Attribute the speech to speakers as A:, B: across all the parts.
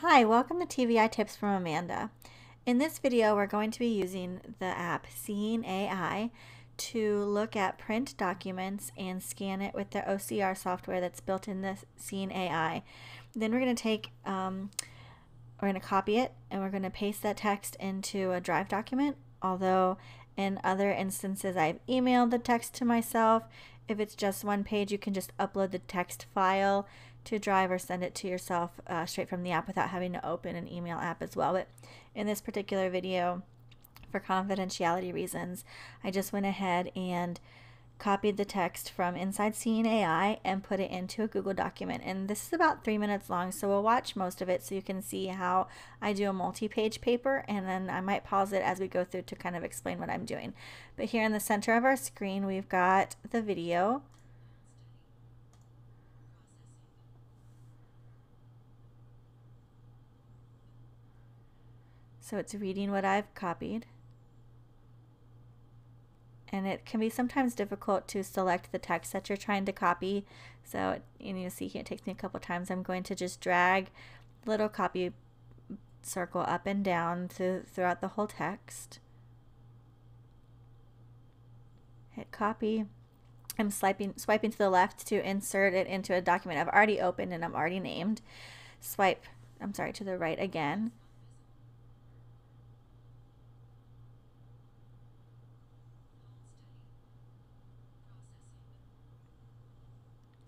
A: Hi, welcome to TVI Tips from Amanda. In this video, we're going to be using the app Seeing AI to look at print documents and scan it with the OCR software that's built in the Seeing AI. Then we're going to copy it and we're going to paste that text into a Drive document. Although in other instances, I've emailed the text to myself. If it's just one page, you can just upload the text file to Drive or send it to yourself straight from the app without having to open an email app as well. But in this particular video, for confidentiality reasons, I just went ahead and copied the text from inside Seeing AI and put it into a Google document. And this is about 3 minutes long, so we'll watch most of it so you can see how I do a multi-page paper, and then I might pause it as we go through to kind of explain what I'm doing. But here in the center of our screen, we've got the video. So it's reading what I've copied. And it can be sometimes difficult to select the text that you're trying to copy. So you see here, it takes me a couple times. I'm going to just drag the little copy circle up and down throughout the whole text. Hit copy. I'm swiping to the left to insert it into a document I've already opened and I'm already named. Swipe, to the right again.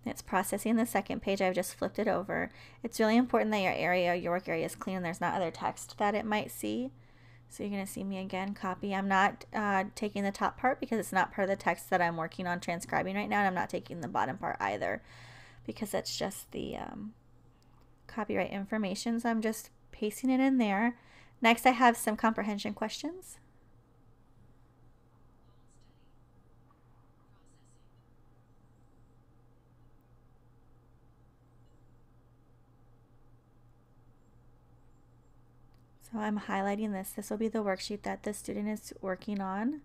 A: It's processing the second page. I've just flipped it over. It's really important that your work area is clean and there's not other text that it might see. So you're going to see me again copy. I'm not taking the top part because it's not part of the text that I'm working on transcribing right now, and I'm not taking the bottom part either because that's just the copyright information. So I'm just pasting it in there. Next, I have some comprehension questions. So I'm highlighting this. This will be the worksheet that the student is working on.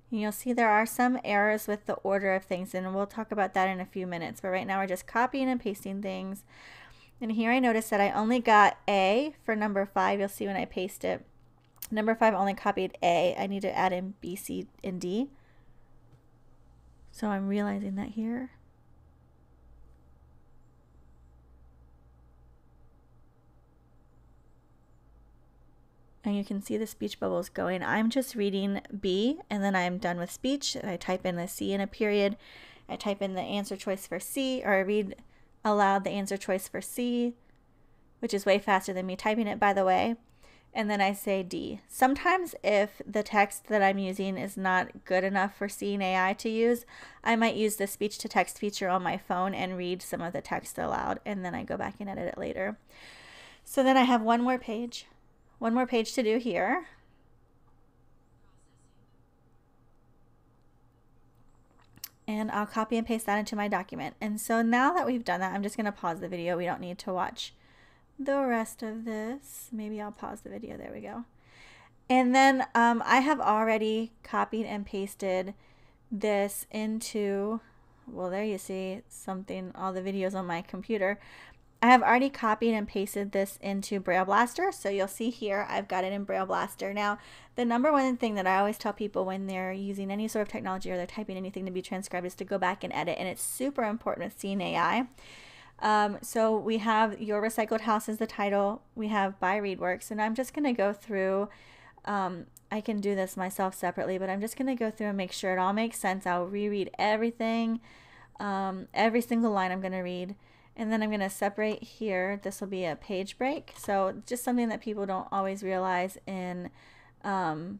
A: And you'll see there are some errors with the order of things, and we'll talk about that in a few minutes. But right now we're just copying and pasting things. And here I noticed that I only got A for number 5. You'll see when I paste it. Number 5 only copied A. I need to add in B, C, and D. So I'm realizing that here. And you can see the speech bubbles going. I'm just reading B, and then I'm done with speech. I type in the C in a period. I type in the answer choice for C, or I read aloud the answer choice for C, which is way faster than me typing it, by the way. And then I say D. Sometimes if the text that I'm using is not good enough for Seeing AI to use, I might use the speech to text feature on my phone and read some of the text aloud, and then I go back and edit it later. So then I have one more page to do here. And I'll copy and paste that into my document. And so now that we've done that, I'm just going to pause the video. We don't need to watch the rest of this. Maybe I'll pause the video. There we go. And then I have already copied and pasted this into, well, there you see something, all the videos on my computer. I have already copied and pasted this into brailleblaster, so you'll see here I've got it in brailleblaster. Now, the number one thing that I always tell people when they're using any sort of technology or they're typing anything to be transcribed is to go back and edit, and it's super important with Seeing AI. So we have Your Recycled House as the title. We have By ReadWorks, and I'm just going to go through. I can do this myself separately, but I'm just going to go through and make sure it all makes sense. I'll reread everything, every single line I'm going to read. And then I'm going to separate here. This will be a page break. So just something that people don't always realize in, in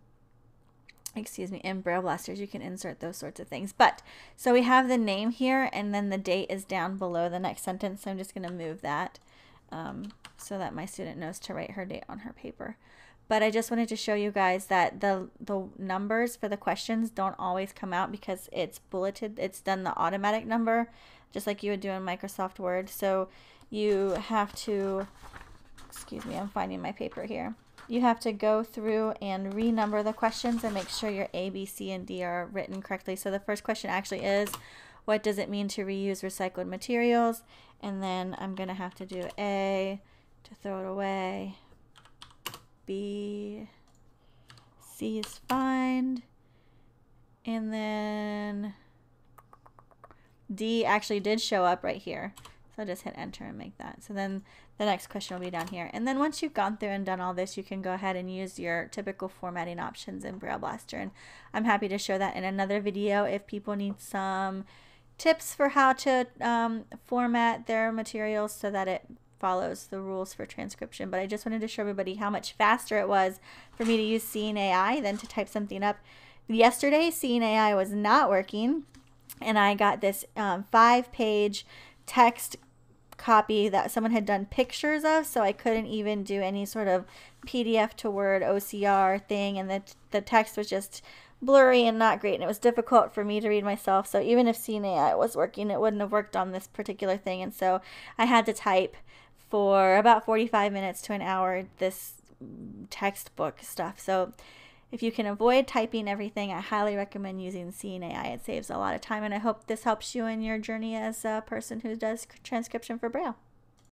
A: brailleblasters, you can insert those sorts of things. But so we have the name here, and then the date is down below the next sentence. So I'm just going to move that so that my student knows to write her date on her paper. But I just wanted to show you guys that the numbers for the questions don't always come out because it's bulleted. It's done the automatic number, just like you would do in Microsoft Word. So you have to, excuse me, I'm finding my paper here. You have to go through and renumber the questions and make sure your A, B, C, and D are written correctly. So the first question actually is, what does it mean to reuse recycled materials? And then I'm going to have to do A, to throw it away. B, C is find, and then D actually did show up right here. So I'll just hit enter and make that. So then the next question will be down here. And then once you've gone through and done all this, you can go ahead and use your typical formatting options in Braille Blaster. And I'm happy to show that in another video if people need some tips for how to format their materials so that it follows the rules for transcription. But I just wanted to show everybody how much faster it was for me to use Seeing AI than to type something up. Yesterday, Seeing AI was not working, and I got this 5-page text copy that someone had done pictures of, so I couldn't even do any sort of PDF to Word OCR thing, and the text was just blurry and not great, and it was difficult for me to read myself. So even if Seeing AI was working, it wouldn't have worked on this particular thing, and so I had to type for about 45 minutes to an hour this textbook stuff. So if you can avoid typing everything, I highly recommend using Seeing AI. It saves a lot of time, and I hope this helps you in your journey as a person who does transcription for Braille.